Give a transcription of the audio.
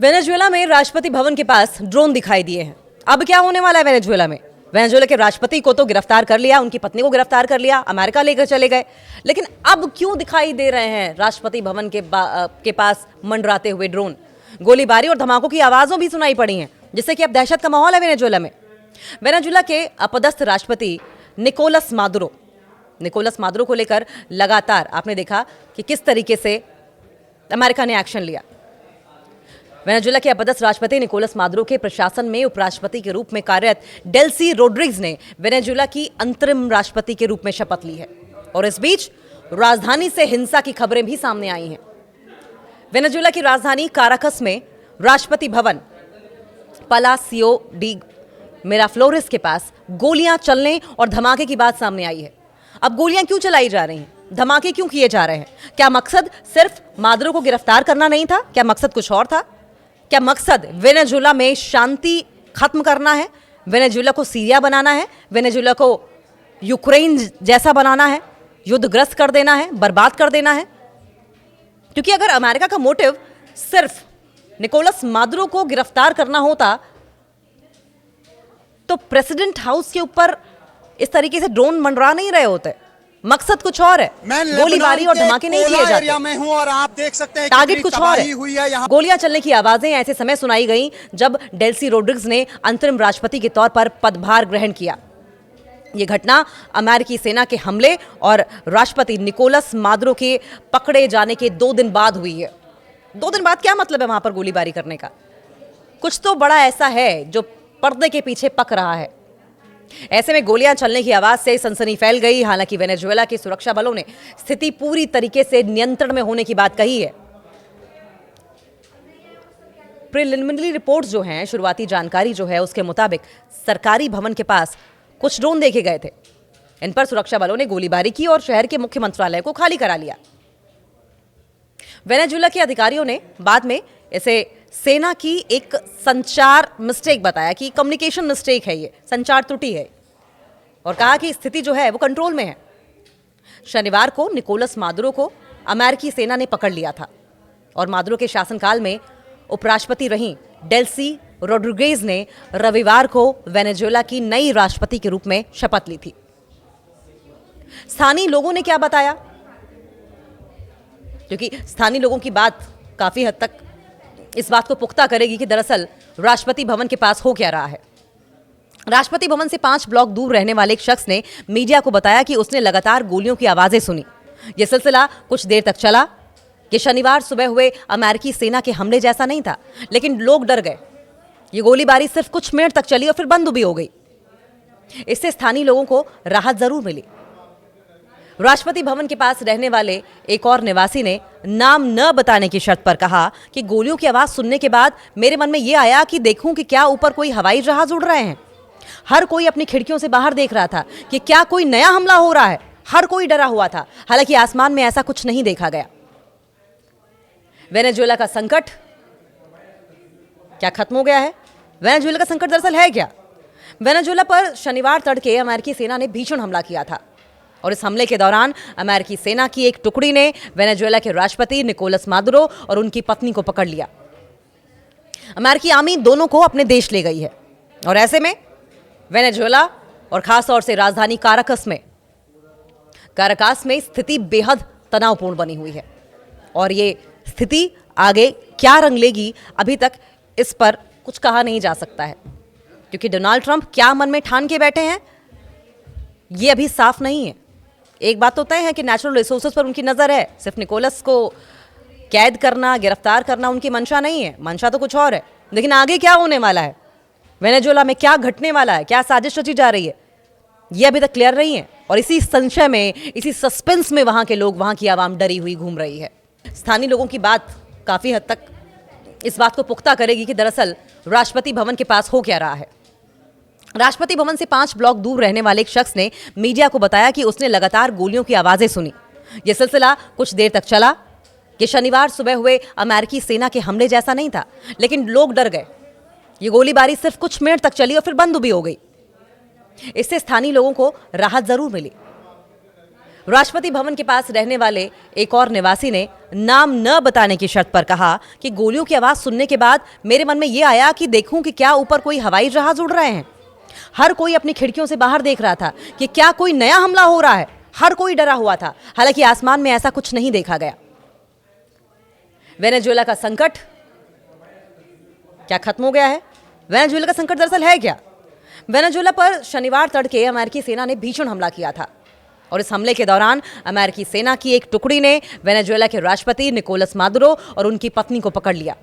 Venezuela में राष्ट्रपति भवन के पास drone दिखाई दिए हैं। अब क्या होने वाला है वेनेजुएला में? वेनेजुएला के राष्ट्रपति को तो गिरफ्तार कर लिया, उनकी पत्नी को गिरफ्तार कर लिया, अमेरिका लेकर चले गए, लेकिन अब क्यों दिखाई दे रहे हैं राष्ट्रपति भवन के पास मंडराते हुए ड्रोन? गोलीबारी और धमाकों की आवाज़ों भी सुनाई पड़ी हैं, जिससे कि अब दहशत का माहौल है वेनेजुएला में। वेनेजुएला के अपदस्थ राष्ट्रपति निकोलस मादुरो को लेकर लगातार आपने देखा कि किस तरीके से अमेरिका ने एक्शन लिया। वेनेजुएला के अपदस्थ राष्ट्रपति निकोलस मादुरो के प्रशासन में उपराष्ट्रपति के रूप में कार्यरत डेल्सी रोड्रिग्स ने वेनेजुएला की अंतरिम राष्ट्रपति के रूप में शपथ ली है। और इस बीच राजधानी से हिंसा की खबरें भी सामने आई हैं। वेनेजुएला की राजधानी काराकस में Rashtrapati Bhavan Palacio D Miraflores के पास गोलियां चलने और धमाके की बात सामने आई है। अब गोलियां क्यों चलाई जा रही हैं? धमाके क्यों किए जा रहे हैं? क्या मकसद सिर्फ मादुरो को गिरफ्तार करना नहीं था? क्या मकसद कुछ और था? क्या मकसद वेनेजुएला में शांति खत्म करना है? वेनेजुएला को सीरिया बनाना है? वेनेजुएला को यूक्रेन जैसा बनाना है? युद्धग्रस्त कर देना है? बर्बाद कर देना है? क्योंकि अगर अमेरिका का मोटिव सिर्फ निकोलस मादुरो को गिरफ्तार करना होता तो प्रेसिडेंट हाउस के ऊपर इस तरीके से ड्रोन मंडरा नहीं रहे होते। मकसद कुछ और है, गोलीबारी और धमाके नहीं किए जाते। मैं हूं और आप देख सकते हैं टारगेट कुछ और है। गोलियां चलने की आवाजें ऐसे समय सुनाई गईं जब डेल्सी रोड्रिग्स ने अंतरिम राष्ट्रपति के तौर पर पदभार ग्रहण किया। यह घटना अमेरिकी सेना के हमले और राष्ट्रपति निकोलस मादुरो के पकड़े जाने के 2 दिन बाद हुई है। 2 दिन बाद क्या मतलब है वहां पर गोलीबारी करने का? कुछ तो बड़ा ऐसा है जो पर्दे के पीछे पक रहा है। ऐसे में गोलियां चलने की आवाज से सनसनी फैल गई। हालांकि वेनेजुएला के सुरक्षा बलों ने स्थिति पूरी तरीके से नियंत्रण में होने की बात कही है। प्रिलिमिनरी रिपोर्ट्स जो हैं, शुरुआती जानकारी जो है उसके मुताबिक सरकारी भवन के पास कुछ ड्रोन देखे गए थे। इन पर सुरक्षा बलों ने गोलीबारी की और शहर के मुख्य मंत्रालय को खाली करा लिया। वेनेजुएला के अधिकारियों ने बाद में इसे सेना की एक संचार मिस्टेक बताया कि कम्युनिकेशन मिस्टेक है, ये संचार त्रुटि है, और कहा कि स्थिति जो है वो कंट्रोल में है। शनिवार को निकोलस मादुरो को अमेरिकी सेना ने पकड़ लिया था और मादुरो के शासनकाल में उपराष्ट्रपति रहीं डेल्सी रोड्रिगेज ने रविवार को वेनेजुएला की नई राष्ट्रपति के रूप में शपथ ली थी। स्थानीय लोगों ने क्या बताया? क्योंकि स्थानीय लोगों की बात काफी हद तक इस बात को पुख्ता करेगी कि दरअसल राष्ट्रपति भवन के पास हो क्या रहा है। राष्ट्रपति भवन से 5 ब्लॉक दूर रहने वाले एक शख्स ने मीडिया को बताया कि उसने लगातार गोलियों की आवाजें सुनी। यह सिलसिला कुछ देर तक चला कि शनिवार सुबह हुए अमेरिकी सेना के हमले जैसा नहीं था, लेकिन लोग डर गए। ये गोलीबारी सिर्फ कुछ मिनट तक चली और फिर बंद भी हो गई। इससे स्थानीय लोगों को राहत जरूर मिली। राष्ट्रपति भवन के पास रहने वाले एक और निवासी ने नाम न बताने की शर्त पर कहा कि गोलियों की आवाज सुनने के बाद मेरे मन में यह आया कि देखूं कि क्या ऊपर कोई हवाई जहाज उड़ रहे हैं। हर कोई अपनी खिड़कियों से बाहर देख रहा था कि क्या कोई नया हमला हो रहा है। हर कोई डरा हुआ था। हालांकि आसमान में ऐसा कुछ नहीं देखा गया। वेनेजुएला का संकट क्या खत्म हो गया है? वेनेजुएला का संकट दरअसल है क्या? वेनेजुएला पर शनिवार तड़के अमेरिकी सेना ने भीषण हमला किया था और इस हमले के दौरान अमेरिकी सेना की एक टुकड़ी ने वेनेजुएला के राष्ट्रपति निकोलस मादुरो और उनकी पत्नी को पकड़ लिया। अमेरिकी आर्मी दोनों को अपने देश ले गई है और ऐसे में वेनेजुएला और खासतौर से राजधानी काराकस में स्थिति बेहद तनावपूर्ण बनी हुई है और ये स्थिति आगे क्या रंग लेगी अभी तक इस पर कुछ कहा नहीं जा सकता है, क्योंकि डोनाल्ड ट्रंप क्या मन में ठान के बैठे हैं ये अभी साफ नहीं है। एक बात तो तय है कि नेचुरल रिसोर्सेज पर उनकी नजर है। सिर्फ निकोलस को कैद करना, गिरफ्तार करना उनकी मंशा नहीं है। मंशा तो कुछ और है। लेकिन आगे क्या होने वाला है, वेनेजुएला में क्या घटने वाला है, क्या साजिश रची जा रही है, ये अभी तक क्लियर नहीं है। और इसी संशय में, इसी सस्पेंस में वहां के लोग, वहां की आवाम डरी हुई घूम रही है। स्थानीय लोगों की बात काफी हद तक इस बात को पुख्ता करेगी कि दरअसल राष्ट्रपति भवन के पास हो क्या रहा है। राष्ट्रपति भवन से 5 ब्लॉक दूर रहने वाले एक शख्स ने मीडिया को बताया कि उसने लगातार गोलियों की आवाजें सुनी। यह सिलसिला कुछ देर तक चला कि शनिवार सुबह हुए अमेरिकी सेना के हमले जैसा नहीं था, लेकिन लोग डर गए। ये गोलीबारी सिर्फ कुछ मिनट तक चली और फिर बंद भी हो गई। इससे स्थानीय लोगों को राहत जरूर मिली। राष्ट्रपति भवन के पास रहने वाले एक और निवासी ने नाम न बताने की शर्त पर कहा कि गोलियों की आवाज सुनने के बाद मेरे मन में यह आया कि देखूं कि क्या ऊपर कोई हवाई जहाज उड़ रहे हैं। हर कोई अपनी खिड़कियों से बाहर देख रहा था कि क्या कोई नया हमला हो रहा है। हर कोई डरा हुआ था। हालांकि आसमान में ऐसा कुछ नहीं देखा गया। वेनेजुएला का संकट क्या खत्म हो गया है? वेनेजुएला का संकट दरअसल है क्या? वेनेजुएला पर शनिवार तड़के अमेरिकी सेना ने भीषण हमला किया था और इस हमले के दौरान अमेरिकी सेना की एक टुकड़ी ने वेनेजुएला के राष्ट्रपति निकोलस मादुरो और उनकी पत्नी को पकड़ लिया।